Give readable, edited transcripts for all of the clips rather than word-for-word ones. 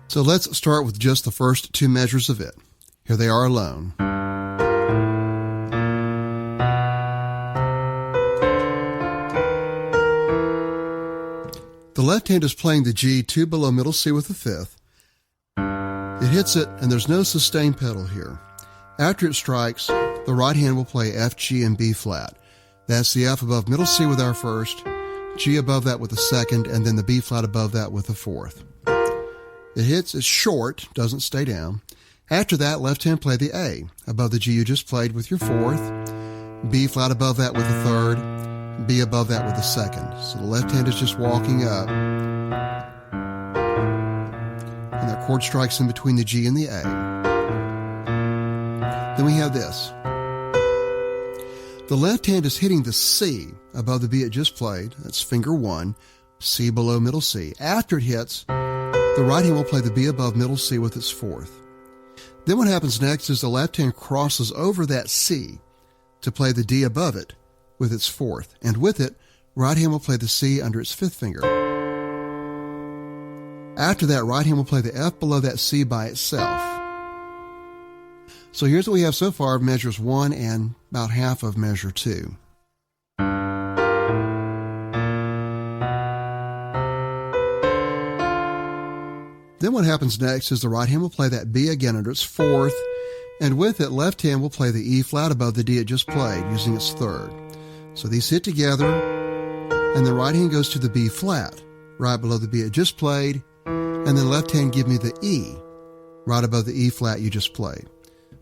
So let's start with just the first two measures of it. Here they are alone. The left hand is playing the G 2 below middle C with the fifth. It hits it, and there's no sustain pedal here. After it strikes, the right hand will play F, G, and B flat. That's the F above middle C with our first, G above that with the second, and then the B flat above that with the fourth. It hits, it's short, doesn't stay down. After that, left hand play the A above the G you just played with your fourth, B flat above that with the third, B above that with the second. So the left hand is just walking up, and that chord strikes in between the G and the A. Then we have this. The left hand is hitting the C above the B it just played. That's finger 1, C below middle C. After it hits, the right hand will play the B above middle C with its fourth. Then what happens next is the left hand crosses over that C to play the D above it with its fourth. And with it, right hand will play the C under its fifth finger. After that, right hand will play the F below that C by itself. So here's what we have so far of measures 1 and about half of measure 2. Then what happens next is the right hand will play that B again under its fourth, and with it, left hand will play the E flat above the D it just played using its third. So these hit together, and the right hand goes to the B flat, right below the B it just played, and then left hand give me the E, right above the E flat you just played.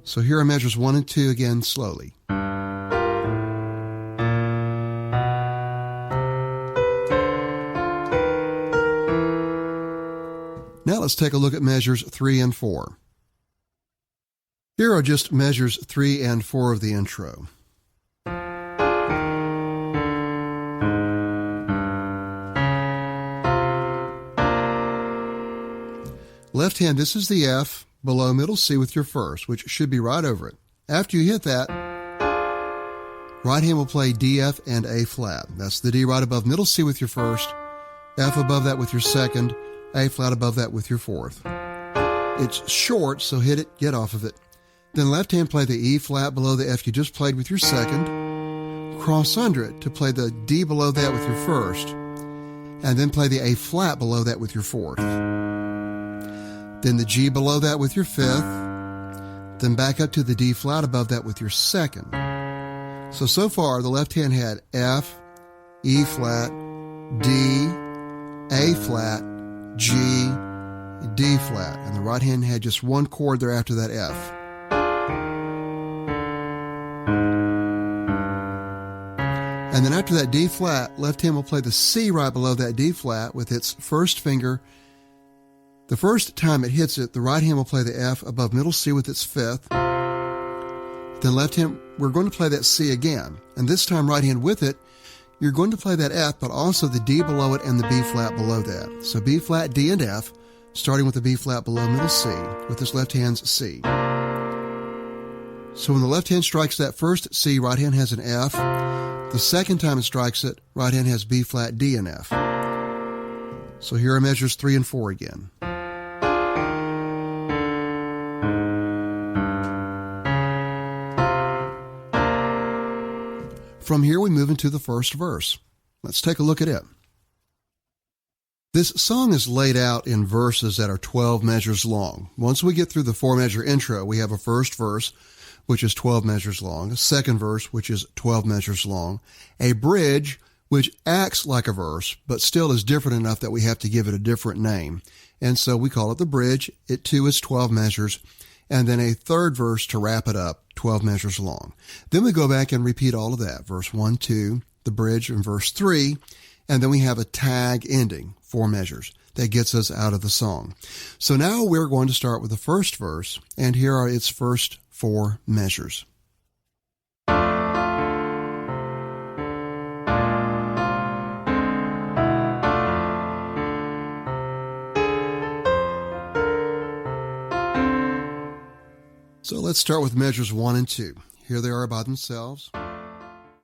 So here are measures 1 and 2 again slowly. Now let's take a look at measures 3 and 4. Here are just measures 3 and 4 of the intro. Left hand, this is the F below middle C with your first, which should be right over it. After you hit that, right hand will play D, F, and A flat. That's the D right above middle C with your first, F above that with your second, A flat above that with your fourth. It's short, so hit it, get off of it. Then left hand play the E flat below the F you just played with your second, cross under it to play the D below that with your first, and then play the A flat below that with your fourth. Then the G below that with your fifth, then back up to the D flat above that with your second. So far, the left hand had F, E flat, D, A flat, G, D flat, and the right hand had just one chord there after that F. And then after that D flat, left hand will play the C right below that D flat with its first finger. The first time it hits it, the right hand will play the F above middle C with its fifth. Then left hand, we're going to play that C again. And this time right hand with it, you're going to play that F, but also the D below it and the B flat below that. So B flat, D, and F, starting with the B flat below middle C with this left hand's C. So when the left hand strikes that first C, right hand has an F. The second time it strikes it, right hand has B flat, D, and F. So here are measures 3 and 4 again. From here, we move into the first verse. Let's take a look at it. This song is laid out in verses that are 12 measures long. Once we get through the 4-measure intro, we have a first verse, which is 12 measures long, a second verse, which is 12 measures long, a bridge, which acts like a verse, but still is different enough that we have to give it a different name. And so we call it the bridge. It too is 12 measures. And then a third verse to wrap it up, 12 measures long. Then we go back and repeat all of that. Verse 1, 2, the bridge, and verse 3. And then we have a tag ending, 4 measures, that gets us out of the song. So now we're going to start with the first verse, and here are its first 4 measures. So let's start with measures 1 and 2. Here they are by themselves.